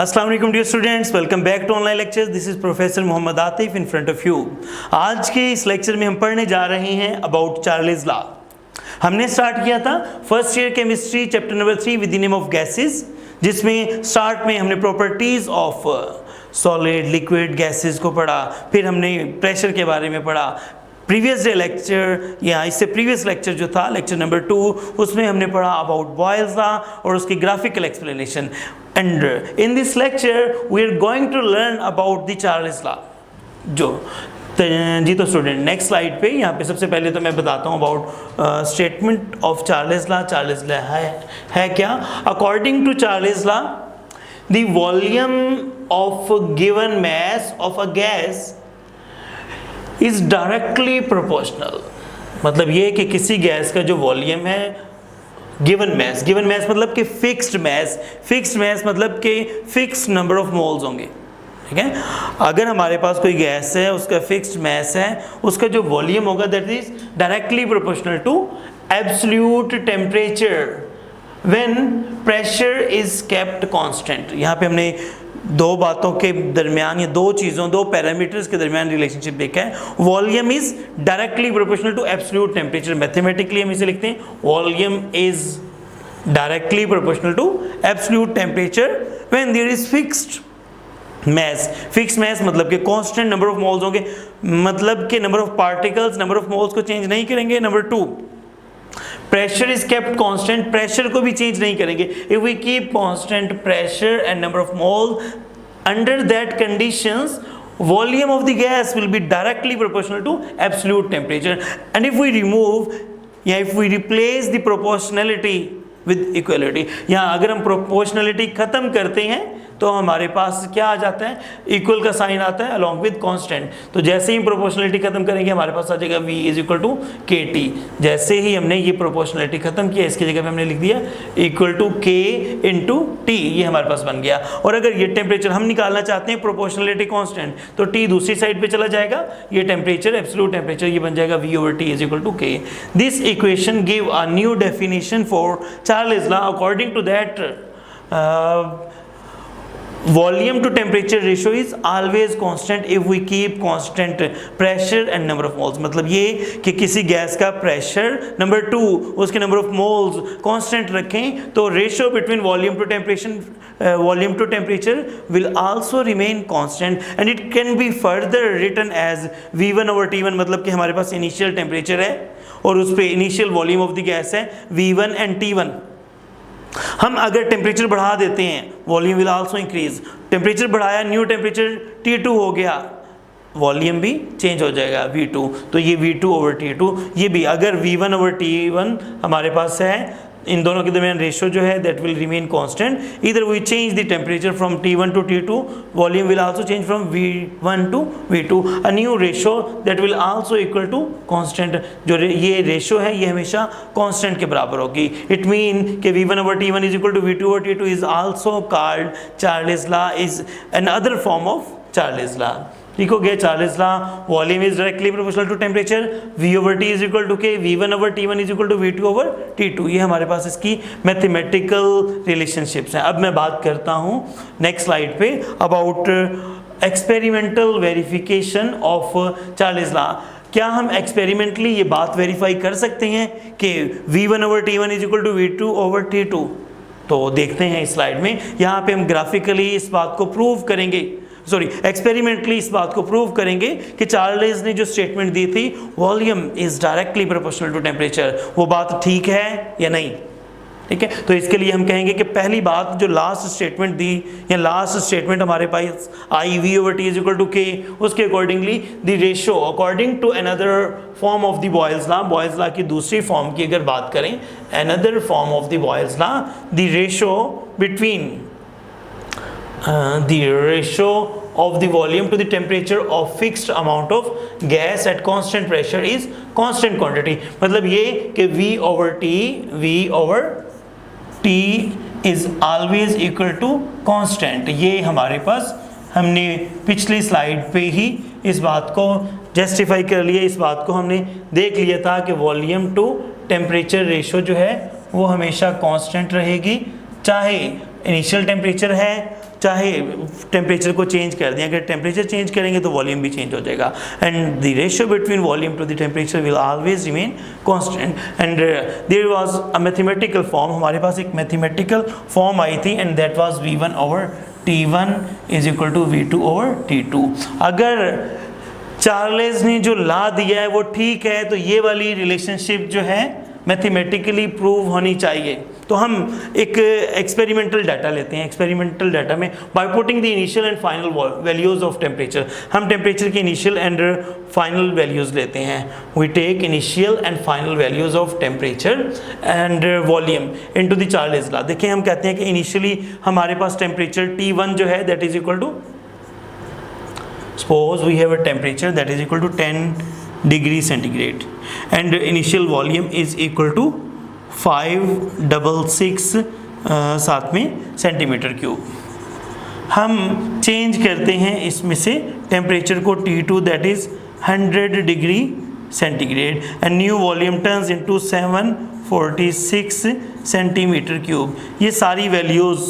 अस्सलाम वालेकुम dear students, welcome back to online lectures. This is professor Mohammad Atif in front of you. आज के इस लेक्चर में हम पढ़ने जा रहे हैं अबाउट चार्ल्स लॉ। हमने स्टार्ट किया था first year chemistry chapter number 3 with the name of gases, जिसमें स्टार्ट में हमने properties of solid liquid gases को पढ़ा। फिर हमने प्रेशर के बारे में पढ़ा। प्रीवियस डे लेक्चर या इससे प्रीवियस लेक्चर जो था लेक्चर नंबर 2, उसमें हमने पढ़ा अबाउट बॉयल्स लॉ और उसकी graphical explanation. And in this lecture we are going to learn about the Charles law. तो स्टूडेंट नेक्स्ट स्लाइड पे यहाँ पे सबसे पहले तो मैं बताता हूँ about statement of Charles law. Charles law है क्या? According to Charles law the volume of given mass of a gas is directly proportional. मतलब ये कि किसी गैस का जो वॉल्यूम है गिवन मास मतलब कि फिक्स्ड मास मतलब कि फिक्स्ड नंबर ऑफ मोल्स होंगे। ठीक है, अगर हमारे पास कोई गैस है, उसका फिक्स्ड मास है, उसका जो वॉल्यूम होगा that is directly proportional to absolute temperature when pressure is kept constant. यहाँ पे हमने दो बातों के दरमियान या दो पैरामीटर्स के दरमियान रिलेशनशिप देखा है। Volume is directly proportional to absolute temperature. Mathematically हम इसे लिखते हैं volume is directly proportional to absolute temperature when there is fixed mass मतलब कि कांस्टेंट नंबर ऑफ मोल्स होंगे, मतलब कि number of particles number of moles को चेंज नहीं करेंगे। Number 2, pressure is kept constant, pressure को भी चेंज नहीं करेंगे। If we keep constant pressure and number of moles under that conditions volume of the gas will be directly proportional to absolute temperature. And if we remove if we replace the proportionality with equality, यहाँ अगर हम proportionality खत्म करते हैं तो हमारे पास क्या आ जाता है? इक्वल का साइन आता है अलॉन्ग विद कांस्टेंट। तो जैसे ही प्रोपोर्शनलिटी खत्म करेंगे हमारे पास आ जाएगा V is equal to KT। जैसे ही हमने ये प्रोपोर्शनलिटी खत्म किया, इसकी जगह पे हमने लिख दिया equal to K into T, ये हमारे पास बन गया। और अगर ये टेम्परेचर हम निकालना चाहते हैं प्रोपोर्शनलिटी कांस्टेंट, तो T दूसरी साइड पे चला जाएगा, ये टेम्परेचर एब्सोल्यूट टेम्परेचर ये बन जाएगा V over T is equal to K। This equation give a new definition for Charles law. According to that volume to temperature ratio is always constant if we keep constant pressure and number of moles। मतलब ये कि किसी gas का pressure, number 2 उसके number of moles constant रखें, तो ratio between volume to temperature will also remain constant and it can be further written as V1 over T1। मतलब कि हमारे पास इनिशियल टेम्परेचर है और उस पर initial volume of the gas है V1 एंड T1। हम अगर टेम्परेचर बढ़ा देते हैं volume will also increase. Temperature बढ़ाया, न्यू टेम्परेचर T2 हो गया, वॉल्यूम भी चेंज हो जाएगा V2। तो ये V2 ओवर T2, ये भी अगर V1 ओवर T1 हमारे पास है, इन दोनों के दरमियान रेशियो जो है दैट विल रिमेन कांस्टेंट। इधर we change the temperature from T1 to T2, volume will also change from V1 to V2, a new ratio that will also equal to constant. जो ये रेशियो है ये हमेशा constant के बराबर होगी। It mean कि V1 over T1 is equal to V2 over T2 is also called Charles law, is an other form of Charles law. ठीक हो गया Charles law. Volume is directly proportional to temperature, V over T is equal to K, V1 over T1 is equal to V2 over T2। ये हमारे पास इसकी mathematical relationships हैं। अब मैं बात करता हूँ नेक्स्ट स्लाइड पे about experimental verification of Charles law. क्या हम एक्सपेरिमेंटली ये बात वेरीफाई कर सकते हैं कि V1 over T1 is equal to V2 over T2? तो देखते हैं इस स्लाइड में। यहाँ पे हम ग्राफिकली इस बात को प्रूव करेंगे, एक्सपेरिमेंटली इस बात को प्रूव करेंगे कि चार्ल्स ने जो स्टेटमेंट दी थी volume is directly proportional to temperature, वो बात ठीक है या नहीं। ठीक है, तो इसके लिए हम कहेंगे कि पहली बात जो लास्ट स्टेटमेंट दी या लास्ट स्टेटमेंट हमारे पास आई V over T is equal to K, उसके accordingly the ratio according to another form of the Boyle's law की दूसरी फॉर्म की अगर बात करें, another form of the Boyle's law, the ratio between the ratio of the volume to the temperature of fixed amount of gas at constant pressure is constant quantity। मतलब ये कि V over T is always equal to constant। ये हमारे पास हमने पिछली slide पे ही इस बात को जस्टिफाई कर लिया, इस बात को हमने देख लिया था कि वॉल्यूम टू टेम्परेचर रेशियो जो है वो हमेशा कांस्टेंट रहेगी, चाहे इनिशियल टेम्परेचर है, चाहे टेम्परेचर को चेंज कर दें, अगर टेम्परेचर चेंज करेंगे तो वॉल्यूम भी चेंज हो जाएगा। And the ratio between volume to the temperature will always remain constant. And there was a mathematical form, हमारे पास एक मैथमेटिकल फॉर्म आई थी, and that was V1 over T1 is equal to V2 over T2। अगर Charles ने जो ला दिया है वो ठीक है तो ये वाली रिलेशनशिप जो है मैथमेटिकली प्रूव होनी चाहिए। तो हम एक एक्सपेरिमेंटल डाटा लेते हैं। एक्सपेरिमेंटल डाटा में by putting the initial and final values of temperature, हम टेम्परेचर के इनिशियल एंड फाइनल वैल्यूज लेते हैं। We take initial and final values of temperature and volume into the Charles law. देखिए हम कहते हैं कि इनिशियली हमारे पास टेम्परेचर T1 जो है that is equal to, suppose we have a temperature that is equal to 10 degree centigrade and initial volume is equal to 566 साथ में सेंटीमीटर क्यूब। हम चेंज करते हैं इसमें से टेम्परेचर को T2 that is 100 degree centigrade and new volume turns into 746 centimetre cube. ये सारी वैल्यूज़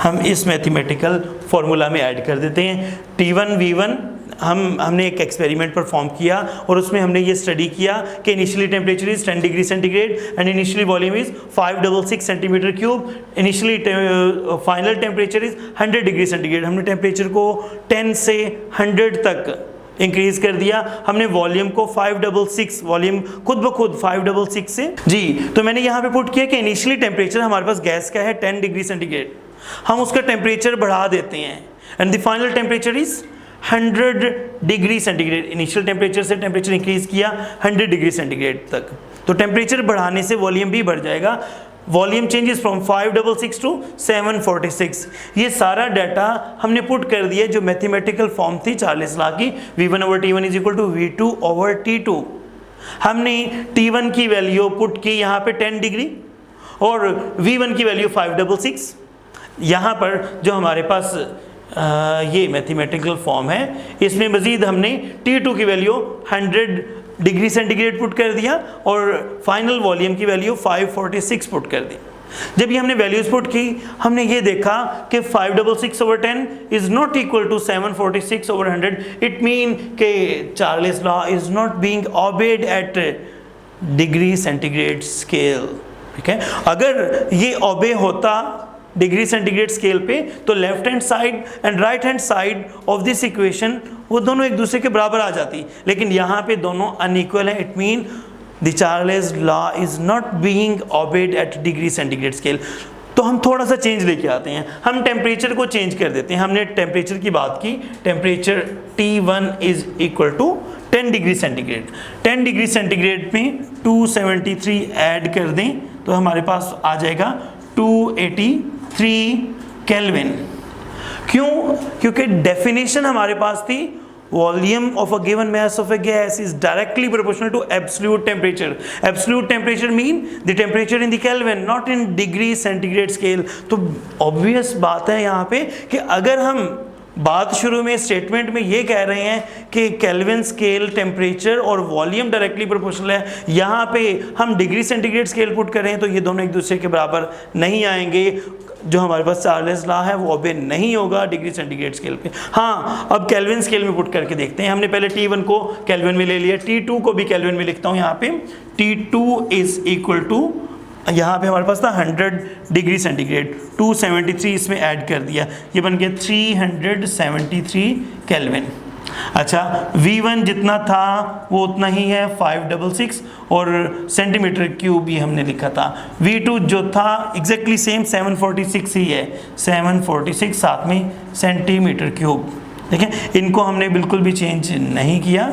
हम इस मैथमेटिकल फॉर्मूला में ऐड कर देते हैं। T1 V1 हमने एक एक्सपेरिमेंट परफॉर्म किया और उसमें हमने ये स्टडी किया कि initially temperature is 10 degree centigrade and initially volume is 566 centimetre cube. Initially final temperature is 100 degree centigrade. हमने टेम्परेचर को 10 से 100 तक इंक्रीज कर दिया। हमने वॉल्यूम को 566, वॉल्यूम खुद ब खुद 566 से जी, तो मैंने यहाँ पे पुट किया कि इनिशियली टेम्परेचर हमारे पास गैस का है 10 डिग्री सेंटीग्रेड, हम उसका टेम्परेचर बढ़ा देते हैं and the final temperature is 100 degree centigrade. Initial temperature से टेम्परेचर इंक्रीज किया 100 डिग्री सेंटीग्रेड तक, तो टेम्परेचर बढ़ाने से वॉल्यूम भी बढ़ जाएगा। Volume changes from 566 to 746। ये सारा डाटा हमने पुट कर दिया जो मैथमेटिकल फॉर्म थी चार्ल्स लॉ की, V1 over T1 is equal to V2 over T2। हमने T1 की वैल्यू पुट की यहाँ पे 10 डिग्री और V1 की वैल्यू 566। यहाँ पर जो हमारे पास ये मैथमेटिकल फॉर्म है इसमें मज़ीद हमने T2 की वैल्यू 100 डिग्री सेंटीग्रेड पुट कर दिया और फाइनल वॉल्यूम की वैल्यू 546 पुट कर दी। जब ये हमने वैल्यूज पुट की हमने ये देखा कि 566 over 10 is not equal to 746 over 100। It mean के Charles law is not being obeyed at degree centigrade scale. ठीक है, अगर ये ओबे होता डिग्री सेंटीग्रेड स्केल पे तो left hand side and right hand side of this equation वो दोनों एक दूसरे के बराबर आ जाती, लेकिन यहाँ पे दोनों अनइक्वल है। It mean the Charles law is not being obeyed at degree centigrade scale. तो हम थोड़ा सा चेंज लेके आते हैं, हम टेम्परेचर को चेंज कर देते हैं। हमने टेम्परेचर की बात की, temperature T1 is equal to 10 degree centigrade. 10 degree centigrade में 273 ऐड कर दें तो हमारे पास आ जाएगा 283 केल्विन। क्यों? क्योंकि डेफिनेशन हमारे पास थी volume of a given mass of a gas is directly proportional to absolute temperature. Absolute temperature mean the temperature in the Kelvin not in degree centigrade scale. तो ऑब्वियस बात है यहाँ पे कि अगर हम बात शुरू में स्टेटमेंट में ये कह रहे हैं कि केल्विन स्केल टेम्परेचर और वॉल्यूम डायरेक्टली प्रोपोर्शनल है, यहाँ पे हम डिग्री सेंटीग्रेड स्केल पुट कर रहे हैं तो ये दोनों एक दूसरे के बराबर नहीं आएंगे। जो हमारे पास चार्ल्स लॉ है वो ओबे नहीं होगा डिग्री सेंटीग्रेड स्केल पे। हाँ, अब केल्विन स्केल में पुट करके देखते हैं। हमने पहले T1 को केल्विन में ले लिया, T2 को भी केल्विन में लिखता हूँ यहाँ पे। T2 इज इक्वल टू, यहाँ पे हमारे पास था 100 डिग्री सेंटीग्रेड, 273 इसमें ऐड कर दिया, ये बन गया 373 केल्विन। अच्छा, V1 जितना था वो उतना ही है 566 और सेंटीमीटर क्यूब ये हमने लिखा था। V2 जो था एग्जैक्टली सेम 746 ही है, 746 साथ में सेंटीमीटर क्यूब। देखें, इनको हमने बिल्कुल भी चेंज नहीं किया।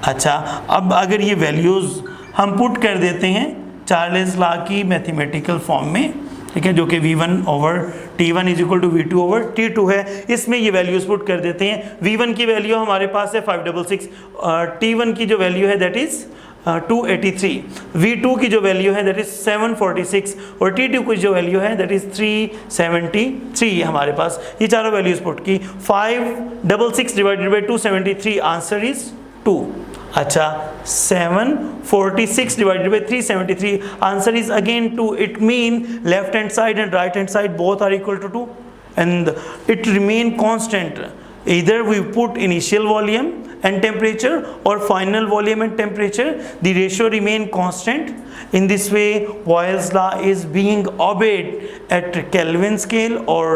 अच्छा, अब अगर ये वैल्यूज़ हम पुट कर देते हैं चार्ल्स लॉ की मैथमेटिकल फॉर्म में, ठीक है, जो कि V1 over T1 is equal to V2 over T2 है, इसमें ये वैल्यूज पुट कर देते हैं। V1 की वैल्यू हमारे पास है 566, T1 की जो वैल्यू है दैट इज 283, V2 की जो वैल्यू है दैट इज 746 और T2 की जो वैल्यू है दैट इज 373 हमारे पास। ये चारों वैल्यूज पुट की। 566 डिवाइडेड बाई 273 आंसर इज 2। अच्छा 746 divided by 373, answer is again 2. It mean left hand side and right hand side both are equal to 2 and it remain constant. Either we put initial volume and temperature or final volume and temperature, the ratio remain constant. In this way Boyle's law is being obeyed at Kelvin scale or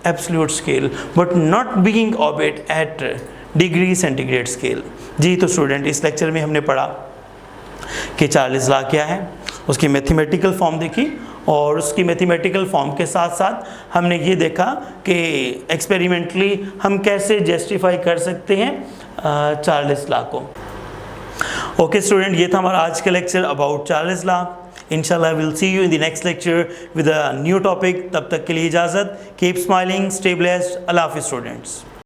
absolute scale but not being obeyed at degree centigrade scale. जी तो student इस lecture में हमने पढ़ा कि Charles law क्या है, उसकी मैथमेटिकल फॉर्म देखी और उसकी मैथमेटिकल फॉर्म के साथ साथ हमने ये देखा कि एक्सपेरिमेंटली हम कैसे जस्टिफाई कर सकते हैं चार्ल्स लॉ को। ओके स्टूडेंट, ये था हमारा आज का लेक्चर अबाउट चार्ल्स लॉ। इंशाल्लाह will see you in the next lecture with a new topic. तब तक के लिए इजाज़त। Keep smiling, stay blessed. अल्लाह हाफिज़ स्टूडेंट्स।